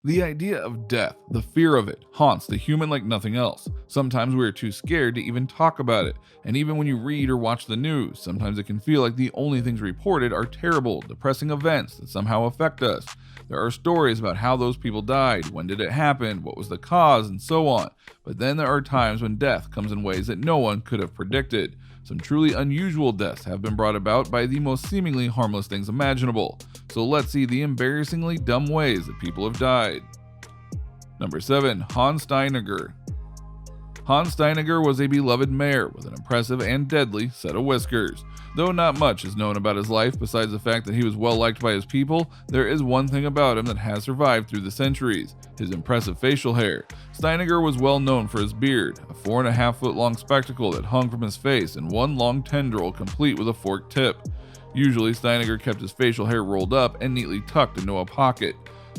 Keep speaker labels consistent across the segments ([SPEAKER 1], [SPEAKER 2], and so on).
[SPEAKER 1] The idea of death, the fear of it, haunts the human like nothing else. Sometimes we are too scared to even talk about it, and even when you read or watch the news, sometimes it can feel like the only things reported are terrible, depressing events that somehow affect us. There are stories about how those people died, when did it happen, what was the cause, and so on. But then there are times when death comes in ways that no one could have predicted. Some truly unusual deaths have been brought about by the most seemingly harmless things imaginable. So let's see the embarrassingly dumb ways that people have died. Number 7. Hans Steiniger. Hans Steiniger was a beloved mayor with an impressive and deadly set of whiskers. Though not much is known about his life besides the fact that he was well liked by his people, there is one thing about him that has survived through the centuries: his impressive facial hair. Steiniger was well known for his beard, a 4.5-foot long spectacle that hung from his face and one long tendril complete with a forked tip. Usually, Steiniger kept his facial hair rolled up and neatly tucked into a pocket.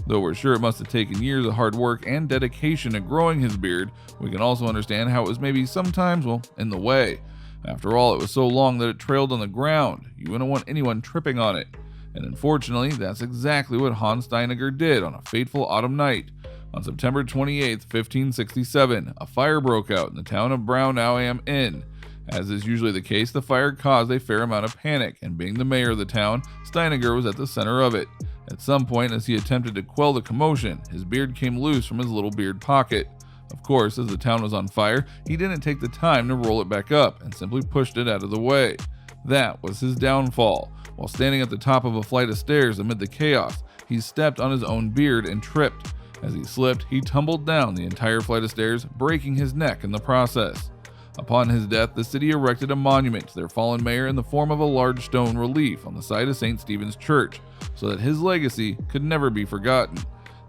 [SPEAKER 1] Though we're sure it must have taken years of hard work and dedication to growing his beard, we can also understand how it was maybe sometimes, in the way. After all, it was so long that it trailed on the ground. You wouldn't want anyone tripping on it. And unfortunately, that's exactly what Hans Steiniger did on a fateful autumn night. On September 28, 1567, a fire broke out in the town of Braunau am Inn. As is usually the case, the fire caused a fair amount of panic, and being the mayor of the town, Steiniger was at the center of it. At some point, as he attempted to quell the commotion, his beard came loose from his little beard pocket. Of course, as the town was on fire, he didn't take the time to roll it back up and simply pushed it out of the way. That was his downfall. While standing at the top of a flight of stairs amid the chaos, he stepped on his own beard and tripped. As he slipped, he tumbled down the entire flight of stairs, breaking his neck in the process. Upon his death, the city erected a monument to their fallen mayor in the form of a large stone relief on the site of St. Stephen's Church, so that his legacy could never be forgotten.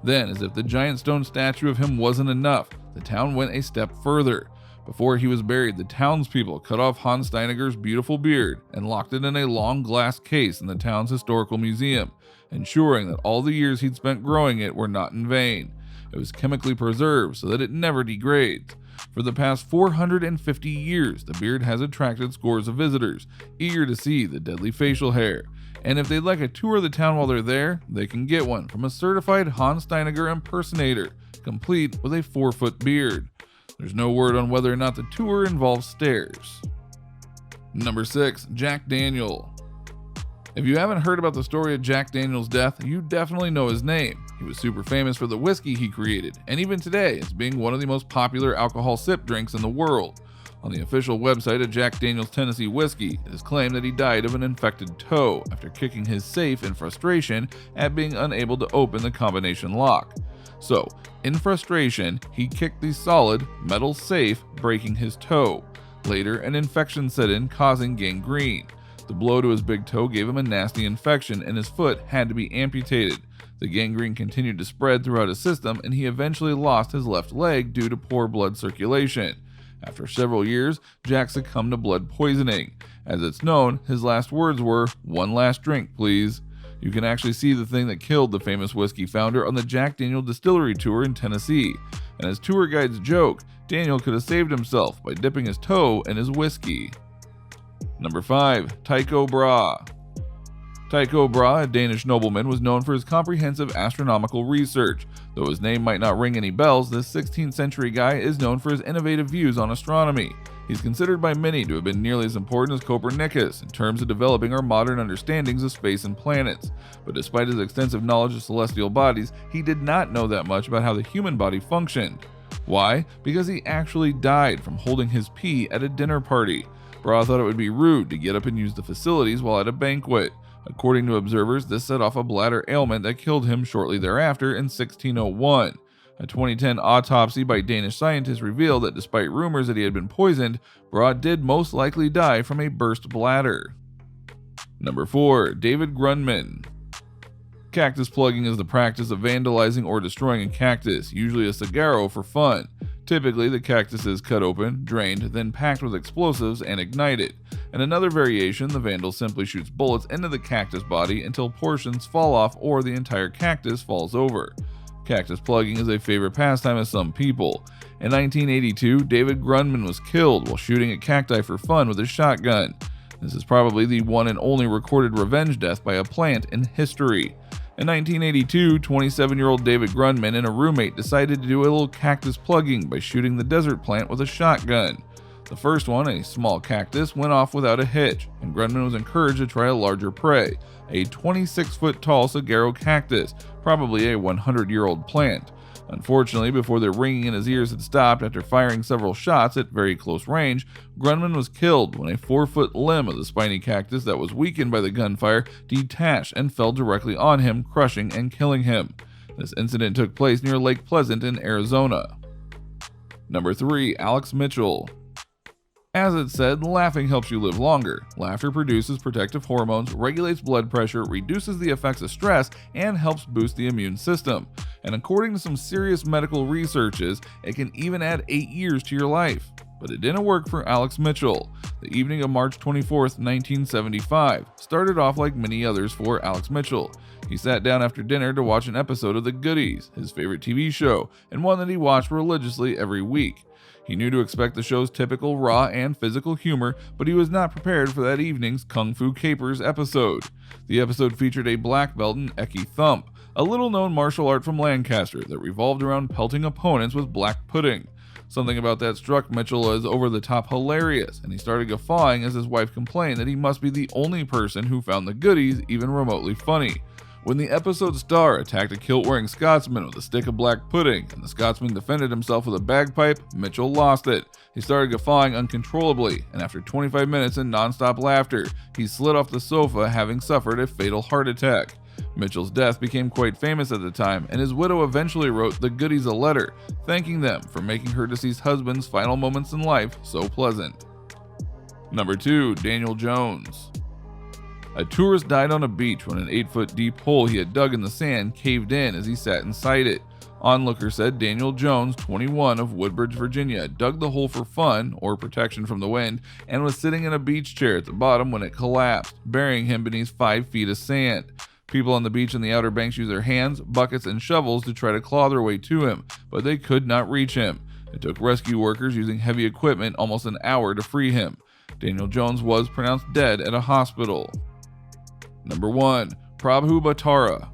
[SPEAKER 1] Then, as if the giant stone statue of him wasn't enough, the town went a step further. Before he was buried, the townspeople cut off Hans Steiniger's beautiful beard and locked it in a long glass case in the town's historical museum, ensuring that all the years he'd spent growing it were not in vain. It was chemically preserved so that it never degrades. For the past 450 years, the beard has attracted scores of visitors, eager to see the deadly facial hair. And if they'd like a tour of the town while they're there, they can get one from a certified Hans Steiniger impersonator, complete with a 4-foot beard. There's no word on whether or not the tour involves stairs. Number 6. Jack Daniel. If you haven't heard about the story of Jack Daniel's death, you definitely know his name. He was super famous for the whiskey he created, and even today it's being one of the most popular alcohol sip drinks in the world. On the official website of Jack Daniel's Tennessee Whiskey, it is claimed that he died of an infected toe after kicking his safe in frustration at being unable to open the combination lock. So, in frustration, he kicked the solid metal safe, breaking his toe. Later, an infection set in, causing gangrene. The blow to his big toe gave him a nasty infection, and his foot had to be amputated. The gangrene continued to spread throughout his system, and he eventually lost his left leg due to poor blood circulation. After several years, Jack succumbed to blood poisoning. As it's known, his last words were, "One last drink, please." You can actually see the thing that killed the famous whiskey founder on the Jack Daniel Distillery tour in Tennessee. And as tour guides joke, Daniel could have saved himself by dipping his toe in his whiskey. Number 5. Tycho Brahe. Tycho Brahe, a Danish nobleman, was known for his comprehensive astronomical research. Though his name might not ring any bells, this 16th century guy is known for his innovative views on astronomy. He's considered by many to have been nearly as important as Copernicus in terms of developing our modern understandings of space and planets. But despite his extensive knowledge of celestial bodies, he did not know that much about how the human body functioned. Why? Because he actually died from holding his pee at a dinner party. Brahe thought it would be rude to get up and use the facilities while at a banquet. According to observers, this set off a bladder ailment that killed him shortly thereafter in 1601. A 2010 autopsy by Danish scientists revealed that despite rumors that he had been poisoned, Brahe did most likely die from a burst bladder. Number 4. David Grundmann. Cactus plugging is the practice of vandalizing or destroying a cactus, usually a saguaro, for fun. Typically, the cactus is cut open, drained, then packed with explosives and ignited. In another variation, the vandal simply shoots bullets into the cactus body until portions fall off or the entire cactus falls over. Cactus plugging is a favorite pastime of some people. In 1982, David Grundmann was killed while shooting at cacti for fun with a shotgun. This is probably the one and only recorded revenge death by a plant in history. In 1982, 27-year-old David Grundman and a roommate decided to do a little cactus plugging by shooting the desert plant with a shotgun. The first one, a small cactus, went off without a hitch, and Grundman was encouraged to try a larger prey, a 26-foot tall saguaro cactus, probably a 100-year-old plant. Unfortunately, before the ringing in his ears had stopped after firing several shots at very close range, Grundman was killed when a 4-foot limb of the spiny cactus that was weakened by the gunfire detached and fell directly on him, crushing and killing him. This incident took place near Lake Pleasant in Arizona. Number 3. Alex Mitchell. As it said, laughing helps you live longer. Laughter produces protective hormones, regulates blood pressure, reduces the effects of stress, and helps boost the immune system. And according to some serious medical researches, it can even add 8 years to your life. But it didn't work for Alex Mitchell. The evening of March 24, 1975, started off like many others for Alex Mitchell. He sat down after dinner to watch an episode of The Goodies, his favorite TV show, and one that he watched religiously every week. He knew to expect the show's typical raw and physical humor, but he was not prepared for that evening's Kung Fu Capers episode. The episode featured a black belt in Eki Thump, a little-known martial art from Lancaster that revolved around pelting opponents with black pudding. Something about that struck Mitchell as over-the-top hilarious, and he started guffawing as his wife complained that he must be the only person who found the goodies even remotely funny. When the episode star attacked a kilt-wearing Scotsman with a stick of black pudding, and the Scotsman defended himself with a bagpipe, Mitchell lost it. He started guffawing uncontrollably, and after 25 minutes in non-stop laughter, he slid off the sofa, having suffered a fatal heart attack. Mitchell's death became quite famous at the time, and his widow eventually wrote the Goodies a letter, thanking them for making her deceased husband's final moments in life so pleasant. Number 2. Daniel Jones. A tourist died on a beach when an 8-foot deep hole he had dug in the sand caved in as he sat inside it. Onlookers said Daniel Jones, 21, of Woodbridge, Virginia, dug the hole for fun, or protection from the wind, and was sitting in a beach chair at the bottom when it collapsed, burying him beneath 5 feet of sand. People on the beach and the Outer Banks used their hands, buckets, and shovels to try to claw their way to him, but they could not reach him. It took rescue workers using heavy equipment almost an hour to free him. Daniel Jones was pronounced dead at a hospital. Number 1. Prabhu Batara.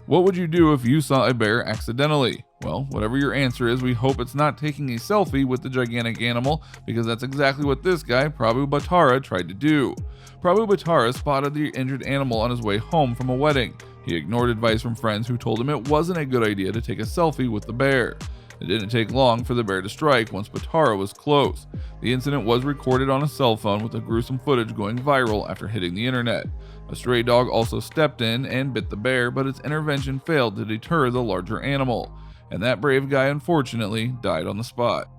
[SPEAKER 1] What would you do if you saw a bear accidentally? Well, whatever your answer is, we hope it's not taking a selfie with the gigantic animal, because that's exactly what this guy, Prabhu Batara, tried to do. Prabhu Batara spotted the injured animal on his way home from a wedding. He ignored advice from friends who told him it wasn't a good idea to take a selfie with the bear. It didn't take long for the bear to strike once Batara was close. The incident was recorded on a cell phone, with the gruesome footage going viral after hitting the internet. A stray dog also stepped in and bit the bear, but its intervention failed to deter the larger animal. And that brave guy unfortunately died on the spot.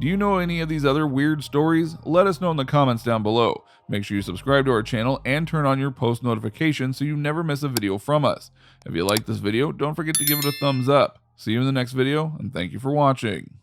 [SPEAKER 1] Do you know any of these other weird stories? Let us know in the comments down below. Make sure you subscribe to our channel and turn on your post notifications so you never miss a video from us. If you like this video, don't forget to give it a thumbs up. See you in the next video, and thank you for watching.